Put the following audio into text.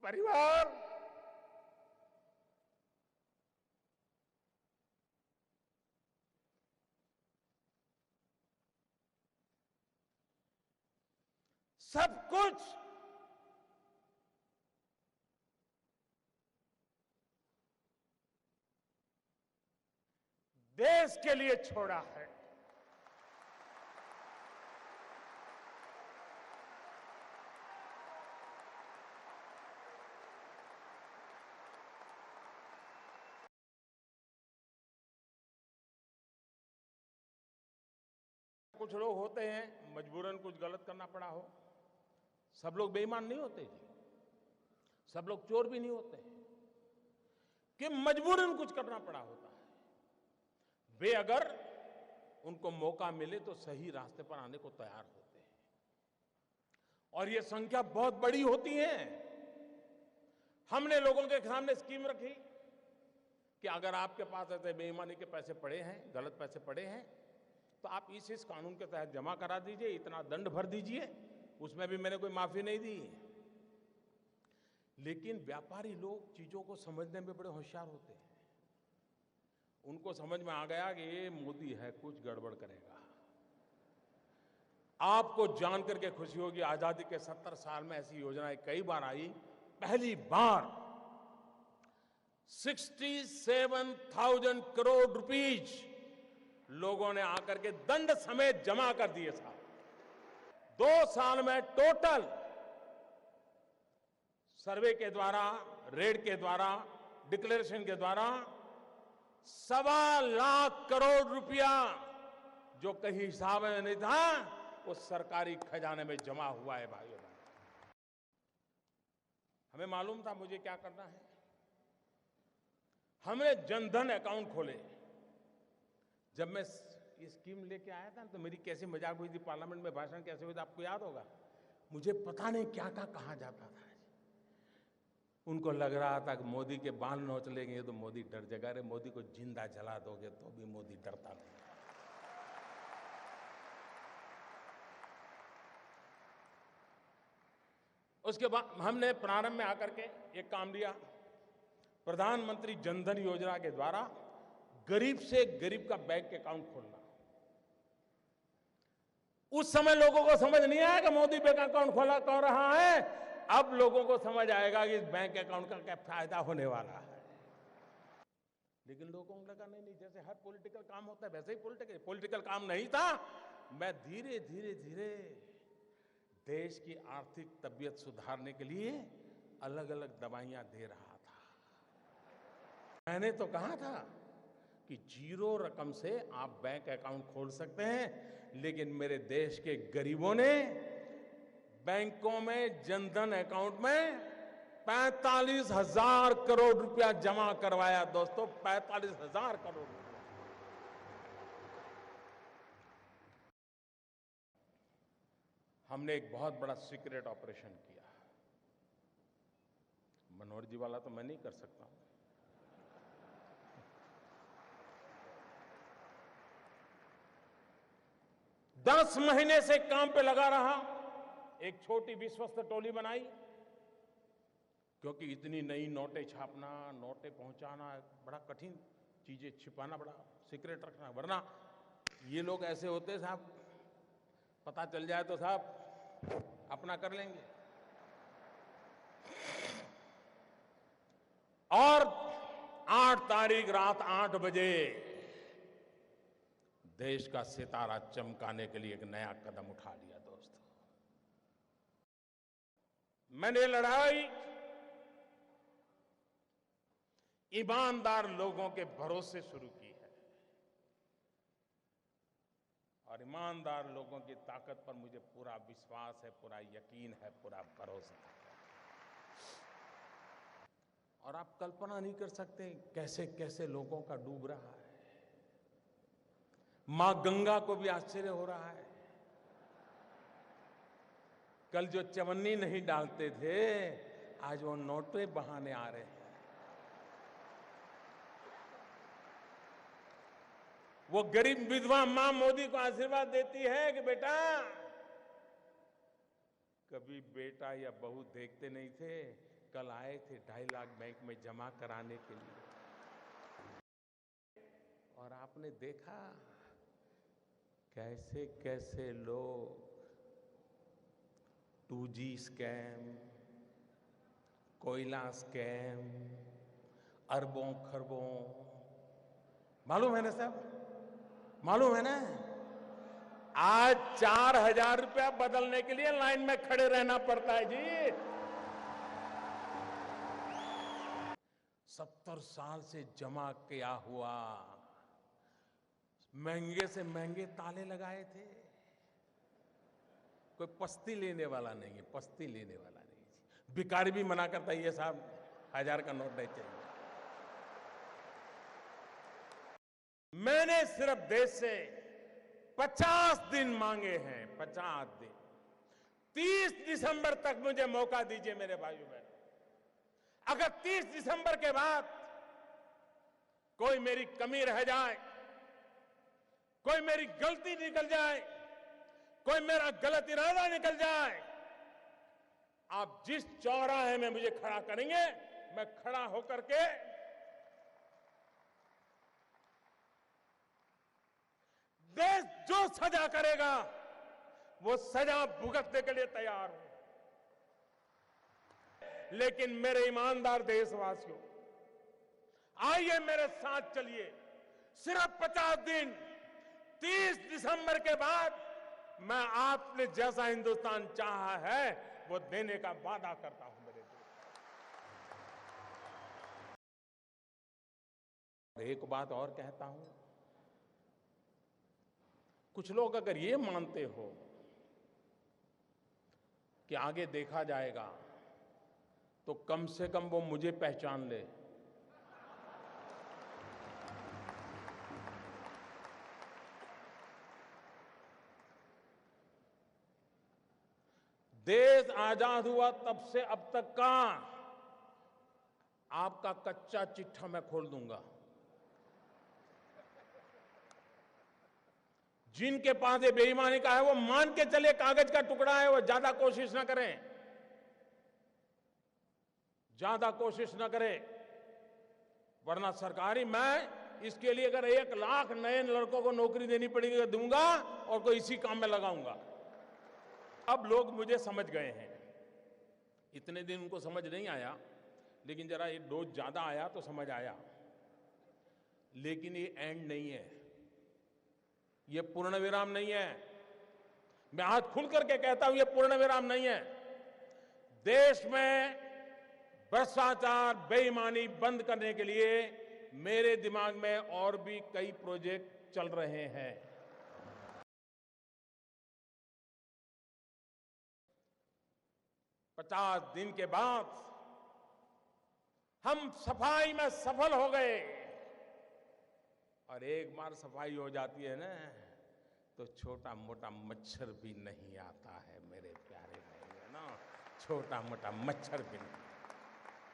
परिवार सब कुछ देश के लिए छोड़ा है। कुछ लोग होते हैं मजबूरन कुछ गलत करना पड़ा हो। सब लोग बेईमान नहीं होते जी, सब लोग चोर भी नहीं होते कि मजबूरन कुछ करना पड़ा होता है। वे अगर उनको मौका मिले तो सही रास्ते पर आने को तैयार होते हैं और ये संख्या बहुत बड़ी होती है। हमने लोगों के सामने स्कीम रखी कि अगर आपके पास ऐसे बेईमानी के पैसे पड़े हैं, गलत पैसे पड़े हैं, तो आप इस कानून के तहत जमा करा दीजिए, इतना दंड भर दीजिए। उसमें भी मैंने कोई माफी नहीं दी। लेकिन व्यापारी लोग चीजों को समझने में बड़े होशियार होते हैं। उनको समझ में आ गया कि ये मोदी है, कुछ गड़बड़ करेगा। आपको जान करके खुशी होगी, आजादी के 70 साल में ऐसी योजनाएं कई बार आई। पहली बार 67,000 करोड़ रुपीज लोगों ने आकर के दंड समेत जमा कर दिए साहब। 2 साल में टोटल सर्वे के द्वारा, रेड के द्वारा, डिक्लेरेशन के द्वारा 1.25 लाख करोड़ रुपया जो कहीं हिसाब में नहीं था, वो सरकारी खजाने में जमा हुआ है भाइयों। हमें मालूम था मुझे क्या करना है। हमने जनधन अकाउंट खोले। जब मैं ये स्कीम लेके आया था तो मेरी कैसी मजाक हुई थी, पार्लियामेंट में भाषण कैसे हुआ था आपको याद होगा। मुझे पता नहीं क्या क्या कहा जाता था। उनको लग रहा था कि मोदी के बाल नोच लेंगे तो मोदी डर जाएगा। अरे मोदी को जिंदा जला दोगे तो भी मोदी डरता नहीं। उसके बाद हमने प्रारंभ में आकर के एक काम लिया, प्रधानमंत्री जनधन योजना के द्वारा गरीब से गरीब का बैंक अकाउंट खोलना। उस समय लोगों को समझ नहीं आया कि मोदी बैंक अकाउंट खोला कौन रहा है। अब लोगों को समझ आएगा कि इस बैंक अकाउंट का क्या फायदा होने वाला है। लेकिन लोगों को लगा नहीं, जैसे हर पॉलिटिकल काम होता है वैसे ही पॉलिटिकल काम नहीं था। मैं धीरे धीरे धीरे देश की आर्थिक तबीयत सुधारने के लिए अलग अलग दवाइयां दे रहा था। मैंने तो कहा था कि 0 रकम से आप बैंक अकाउंट खोल सकते हैं, लेकिन मेरे देश के गरीबों ने बैंकों में जनधन अकाउंट में 45,000 करोड़ रुपया जमा करवाया। दोस्तों, 45,000 करोड़ रुपया। हमने एक बहुत बड़ा सीक्रेट ऑपरेशन किया। मनोहर जी वाला तो मैं नहीं कर सकता हूं। दस महीने से काम पे लगा रहा। एक छोटी विश्वस्त टोली बनाई, क्योंकि इतनी नई नोटें छापना, नोटें पहुंचाना बड़ा कठिन, चीजें छिपाना बड़ा सीक्रेट रखना। वरना ये लोग ऐसे होते साहब, पता चल जाए तो साहब अपना कर लेंगे। और 8 तारीख रात 8 बजे देश का सितारा चमकाने के लिए एक नया कदम उठा लिया। दोस्तों, मैंने लड़ाई ईमानदार लोगों के भरोसे शुरू की है और ईमानदार लोगों की ताकत पर मुझे पूरा विश्वास है, पूरा यकीन है, पूरा भरोसा है। और आप कल्पना नहीं कर सकते कैसे कैसे लोगों का डूब रहा है। मां गंगा को भी आश्चर्य हो रहा है। कल जो चवन्नी नहीं डालते थे, आज वो नोटे बहाने आ रहे हैं। वो गरीब विधवा मां मोदी को आशीर्वाद देती है कि बेटा, कभी बेटा या बहू देखते नहीं थे, कल आए थे 2.5 लाख बैंक में जमा कराने के लिए, और आपने देखा कैसे कैसे लोग 2G स्कैम, कोयला स्कैम, अरबों खरबों, मालूम है ना साहब, मालूम है ना। आज 4,000 रुपया बदलने के लिए लाइन में खड़े रहना पड़ता है जी। 70 साल से जमा किया हुआ, महंगे से महंगे ताले लगाए थे। कोई पस्ती लेने वाला नहीं है, पस्ती लेने वाला नहीं है। भिखारी भी मना करता है, ये साहब 1000 का नोट नहीं चाहिए। मैंने सिर्फ देश से 50 दिन मांगे हैं, 50 दिन। 30 दिसंबर तक मुझे मौका दीजिए मेरे भाइयों बहनों। अगर 30 दिसंबर के बाद कोई मेरी कमी रह जाए, कोई मेरी गलती निकल जाए, कोई मेरा गलत इरादा निकल जाए, आप जिस चौराहे में मुझे खड़ा करेंगे, मैं खड़ा होकर के देश जो सजा करेगा वो सजा भुगतने के लिए तैयार हूं। लेकिन मेरे ईमानदार देशवासियों, आइए मेरे साथ चलिए। सिर्फ 50 दिन, 30 दिसंबर के बाद मैं आपने जैसा हिंदुस्तान चाहा है वो देने का वादा करता हूं मेरे देश। एक बात और कहता हूं, कुछ लोग अगर ये मानते हो कि आगे देखा जाएगा, तो कम से कम वो मुझे पहचान ले। देश आजाद हुआ तब से अब तक का आपका कच्चा चिट्ठा मैं खोल दूंगा। जिनके पास ये बेईमानी का है वो मान के चले कागज का टुकड़ा है, वो ज्यादा कोशिश ना करें, ज्यादा कोशिश ना करें। वरना सरकारी मैं इसके लिए अगर 1 लाख नए लड़कों को नौकरी देनी पड़ेगी तो दूंगा, और कोई इसी काम में लगाऊंगा। अब लोग मुझे समझ गए हैं। इतने दिन उनको समझ नहीं आया, लेकिन जरा ये डोज ज्यादा आया तो समझ आया। लेकिन ये एंड नहीं है, ये पूर्ण विराम नहीं है। मैं आज खुल करके कहता हूं, ये पूर्ण विराम नहीं है। देश में भ्रष्टाचार, बेईमानी बंद करने के लिए मेरे दिमाग में और भी कई प्रोजेक्ट चल रहे हैं। 50 दिन के बाद हम सफाई में सफल हो गए, और एक बार सफाई हो जाती है ना, तो छोटा मोटा मच्छर भी नहीं आता है मेरे प्यारे भाई, है ना। छोटा मोटा मच्छर भी नहीं।